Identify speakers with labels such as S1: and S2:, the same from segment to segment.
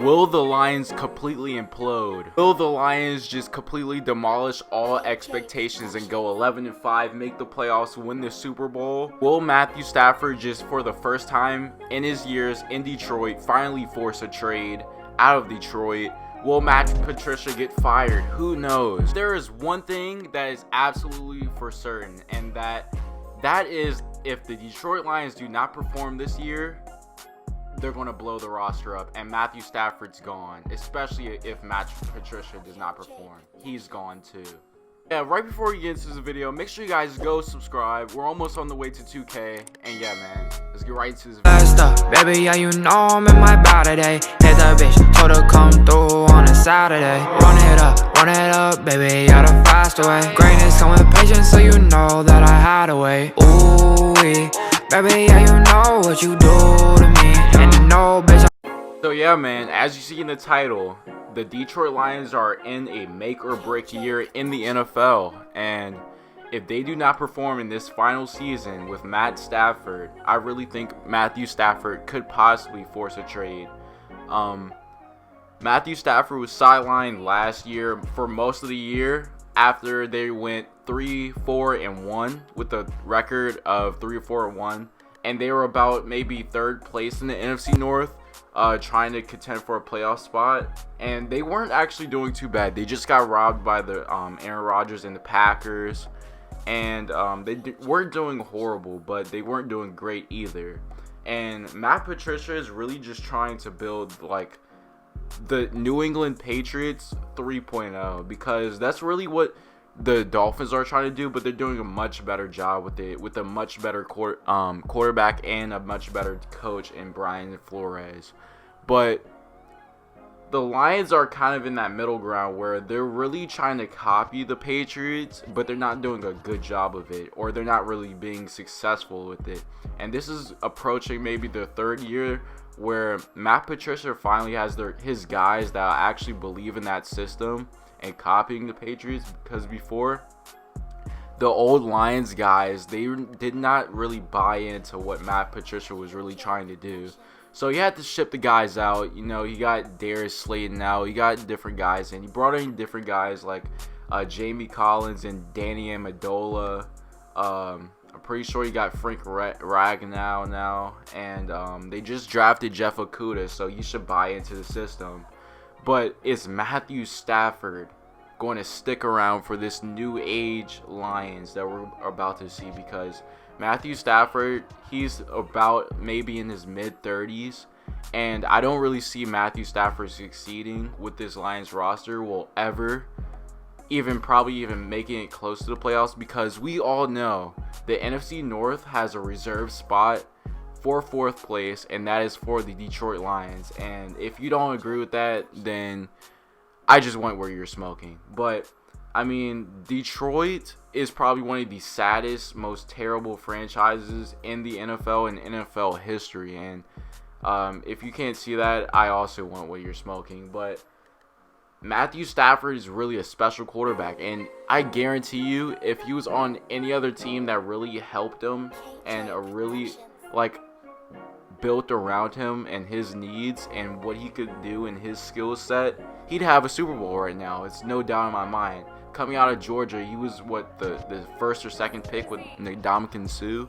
S1: Will the Lions completely implode? Will the Lions just completely demolish all expectations and go 11-5, make the playoffs, win the Super Bowl? Will Matthew Stafford just for the first time in his years in Detroit finally force a trade out of Detroit? Will Matt Patricia get fired? Who knows? There is one thing that is absolutely for certain, and that is if the Detroit Lions do not perform this year, they're going to blow the roster up, and Matthew Stafford's gone, especially if Matt Patricia does not perform. He's gone too. Yeah, right before we get into this video, make sure you guys go subscribe. We're almost on the way to 2K, and yeah, man, let's get right into this video.
S2: Baby, yeah, you know I'm in my body today. Hit the bitch, told her come through on a Saturday. Run it up, baby, yeah, the fast way. Greatness come with patience, so you know that I had to wait. Ooh, baby, yeah, you know what you do to me. And you know, bitch.
S1: So yeah, man, as you see in the title, the Detroit Lions are in a make or break year in the NFL, and if they do not perform in this final season with Matt Stafford, I really think Matthew Stafford could possibly force a trade. Matthew Stafford was sidelined last year for most of the year after they went 3-4-1 with a record of 3-4-1, and they were about maybe third place in the NFC North, trying to contend for a playoff spot, and they weren't actually doing too bad. They just got robbed by the Aaron Rodgers and the Packers, and they weren't doing horrible, but they weren't doing great either. And Matt Patricia is really just trying to build like the New England Patriots 3.0, because that's really what the Dolphins are trying to do, but they're doing a much better job with it, with a much better quarterback and a much better coach in Brian Flores. But the Lions are kind of in that middle ground where they're really trying to copy the Patriots, but they're not doing a good job of it, or they're not really being successful with it. And this is approaching maybe the third year where Matt Patricia finally has his guys that actually believe in that system and copying the Patriots, because before, the old Lions guys, they did not really buy into what Matt Patricia was really trying to do. So he had to ship the guys out. You know, he got Darius Slayton out. He got different guys, and he brought in different guys like Jamie Collins and Danny Amendola. I'm pretty sure he got Frank Ragnow now, and they just drafted Jeff Okudah, so you should buy into the system. But is Matthew Stafford going to stick around for this new age Lions that we're about to see? Because Matthew Stafford, he's about maybe in his mid-30s, and I don't really see Matthew Stafford succeeding with this Lions roster, will ever probably even making it close to the playoffs, because we all know the NFC North has a reserve spot for fourth place, and that is for the Detroit Lions. And if you don't agree with that, then I just went where you're smoking. But I mean, Detroit is probably one of the saddest, most terrible franchises in the NFL and NFL history. And if you can't see that, I also went where you're smoking. But Matthew Stafford is really a special quarterback, and I guarantee you, if he was on any other team that really helped him and really built around him and his needs and what he could do in his skill set, he'd have a Super Bowl right now. It's no doubt in my mind. Coming out of Georgia, he was the first or second pick with Ndamukong Suh.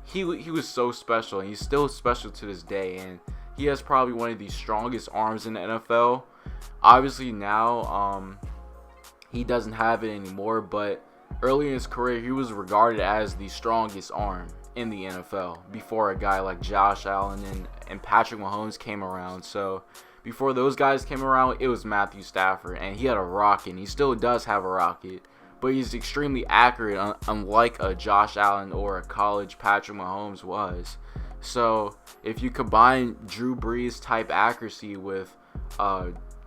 S1: He was so special, and he's still special to this day, and he has probably one of the strongest arms in the NFL. Obviously now he doesn't have it anymore, but early in his career he was regarded as the strongest arm in the NFL before a guy like Josh Allen and Patrick Mahomes came around. So before those guys came around, it was Matthew Stafford, and he had a rocket, and he still does have a rocket, but he's extremely accurate, unlike a Josh Allen or a college Patrick Mahomes was. So if you combine Drew Brees type accuracy with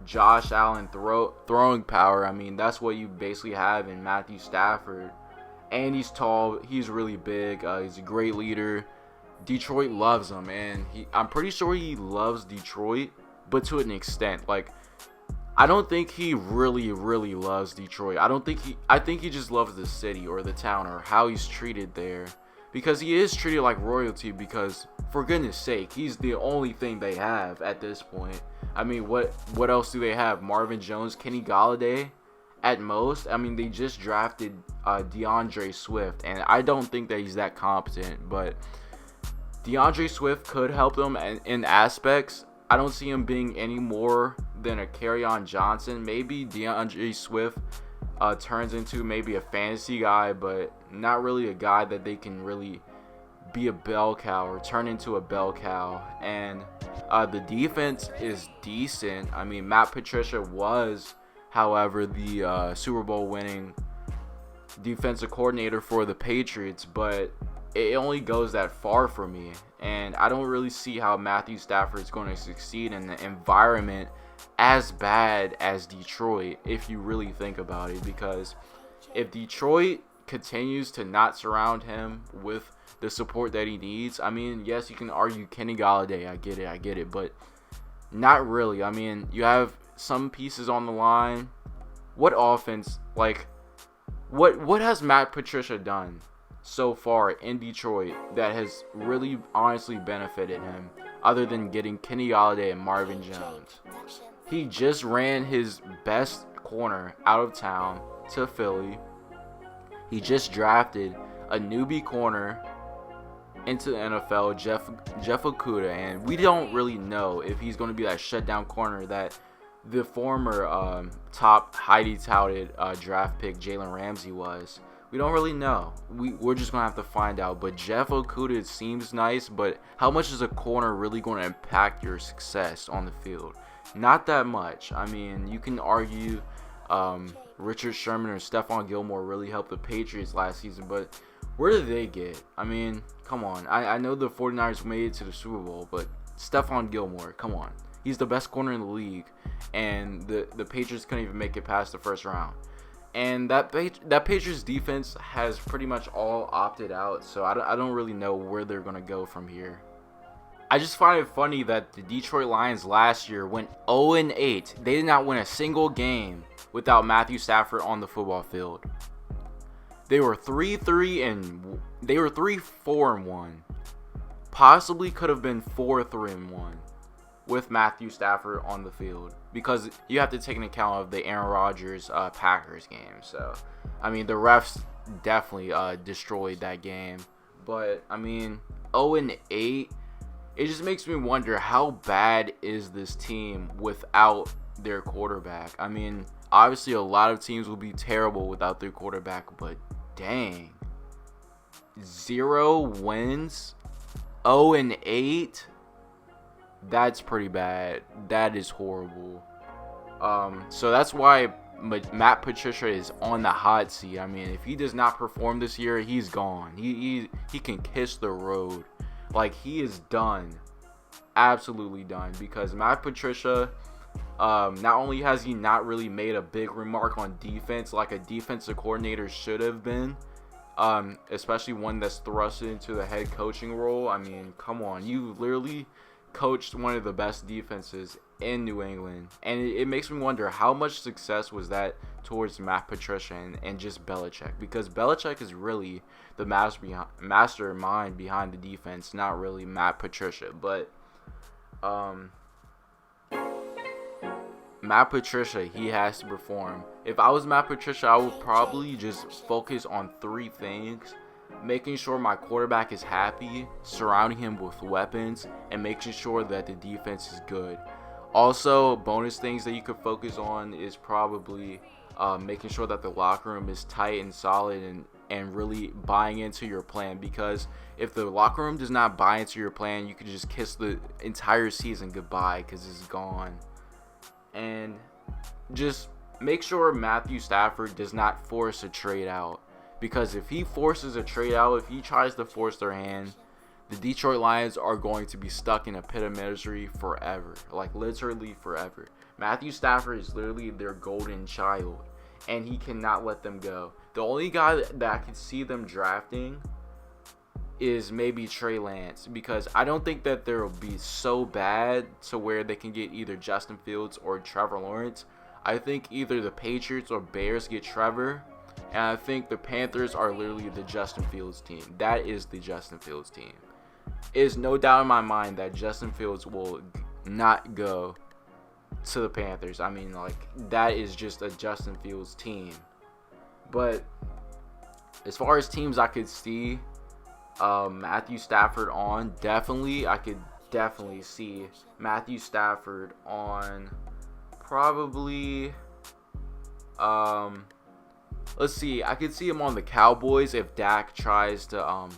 S1: Josh Allen throwing power, I mean, that's what you basically have in Matthew Stafford. And he's tall, he's really big, he's a great leader. Detroit loves him, and I'm pretty sure he loves Detroit, but to an extent. Like, I don't think he really loves Detroit. I think he just loves the city or the town or how he's treated there, because he is treated like royalty, because for goodness sake, he's the only thing they have at this point. I mean, what else do they have? Marvin Jones, Kenny Galladay, at most. I mean, they just drafted DeAndre Swift, and I don't think that he's that competent, but DeAndre Swift could help them in aspects. I don't see him being any more than a Kerryon Johnson. Maybe DeAndre Swift turns into maybe a fantasy guy, but not really a guy that they can really be a bell cow or turn into a bell cow. And the defense is decent. I mean, Matt Patricia was, however, the Super Bowl winning defensive coordinator for the Patriots, but it only goes that far for me. And I don't really see how Matthew Stafford is going to succeed in an environment as bad as Detroit, if you really think about it. Because if Detroit continues to not surround him with the support that he needs, I mean, yes, you can argue Kenny Galladay. I get it, but not really. I mean, you have some pieces on the line. What offense, like, what has Matt Patricia done so far in Detroit that has really honestly benefited him, other than getting Kenny Galladay and Marvin Jones? He just ran his best corner out of town to Philly. He just drafted a newbie corner into the NFL, Jeff Okudah, and we don't really know if he's going to be that shutdown corner that the former top highly touted draft pick Jalen Ramsey was. We don't really know. We're just going to have to find out. But Jeff Okudah seems nice, but how much is a corner really going to impact your success on the field? Not that much. I mean, you can argue Richard Sherman or Stephon Gilmore really helped the Patriots last season, but where did they get? I mean, come on. I know the 49ers made it to the Super Bowl, but Stephon Gilmore, come on. He's the best corner in the league, and the Patriots couldn't even make it past the first round. And that Patriots defense has pretty much all opted out, so I don't really know where they're going to go from here. I just find it funny that the Detroit Lions last year went 0-8. They did not win a single game without Matthew Stafford on the football field. They were 3-4-1. Possibly could have been 4-3-1 with Matthew Stafford on the field, because you have to take into account of the Aaron Rodgers Packers game. So, I mean, the refs definitely destroyed that game. But, I mean, 0-8, it just makes me wonder, how bad is this team without their quarterback? I mean, obviously a lot of teams will be terrible without their quarterback, but dang. 0 wins, 0-8. That's pretty bad. That is horrible. So that's why Matt Patricia is on the hot seat. I mean, if he does not perform this year, he's gone. He can kiss the road. Like, he is done. Absolutely done. Because Matt Patricia, not only has he not really made a big remark on defense like a defensive coordinator should have been, especially one that's thrust into the head coaching role. I mean, come on. You literally coached one of the best defenses in New England, and it makes me wonder how much success was that towards Matt Patricia and just Belichick, because Belichick is really the mastermind behind the defense, not really Matt Patricia. But Matt Patricia, he has to perform. If I was Matt Patricia, I would probably just focus on 3 things: making sure my quarterback is happy, surrounding him with weapons, and making sure that the defense is good. Also, bonus things that you could focus on is probably making sure that the locker room is tight and solid, and really buying into your plan. Because if the locker room does not buy into your plan, you could just kiss the entire season goodbye, because it's gone. And just make sure Matthew Stafford does not force a trade out. Because if he forces a trade out, if he tries to force their hand, the Detroit Lions are going to be stuck in a pit of misery forever. Like, literally forever. Matthew Stafford is literally their golden child, and he cannot let them go. The only guy that I could see them drafting is maybe Trey Lance, because I don't think that there will be so bad to where they can get either Justin Fields or Trevor Lawrence. I think either the Patriots or Bears get Trevor, and I think the Panthers are literally the Justin Fields team. That is the Justin Fields team. It is no doubt in my mind that Justin Fields will not go to the Panthers. I mean, like, that is just a Justin Fields team. But as far as teams I could see Matthew Stafford on, I could definitely see Matthew Stafford on probably let's see, I could see him on the Cowboys if Dak tries to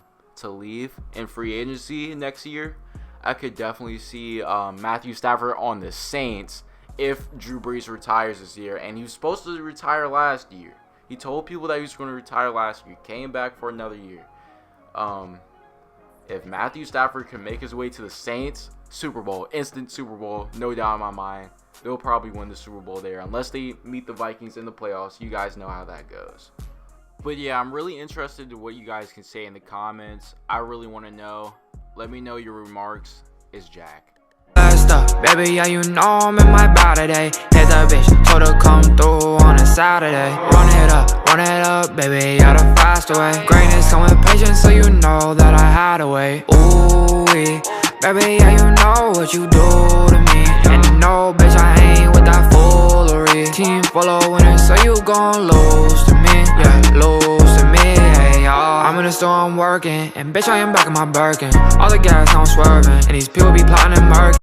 S1: leave in free agency next year. I could definitely see Matthew Stafford on the Saints if Drew Brees retires this year, and he was supposed to retire last year. He told people that he was going to retire last year, came back for another year. If Matthew Stafford can make his way to the Saints, Super Bowl, instant Super Bowl, no doubt in my mind. They'll probably win the Super Bowl there, unless they meet the Vikings in the playoffs. You guys know how that goes. But yeah, I'm really interested in what you guys can say in the comments. I really want to know. Let me know your remarks. It's Jack.
S2: Baby, yeah, you know I'm in my body today. Hit the bitch, told her come through on a Saturday. Run it up, baby, yeah, the faster way. Greatness come with patience, so you know that I had to wait. Ooh, baby, yeah, you know what you do to me. And you know, bitch, I ain't with that foolery. Team full of winners, so you gon' lose to me. Yeah, lose to me, hey, y'all. I'm in the store, I'm working, and bitch, I am back in my Birkin. All the gas, I'm swerving, and these people be plotting and murking.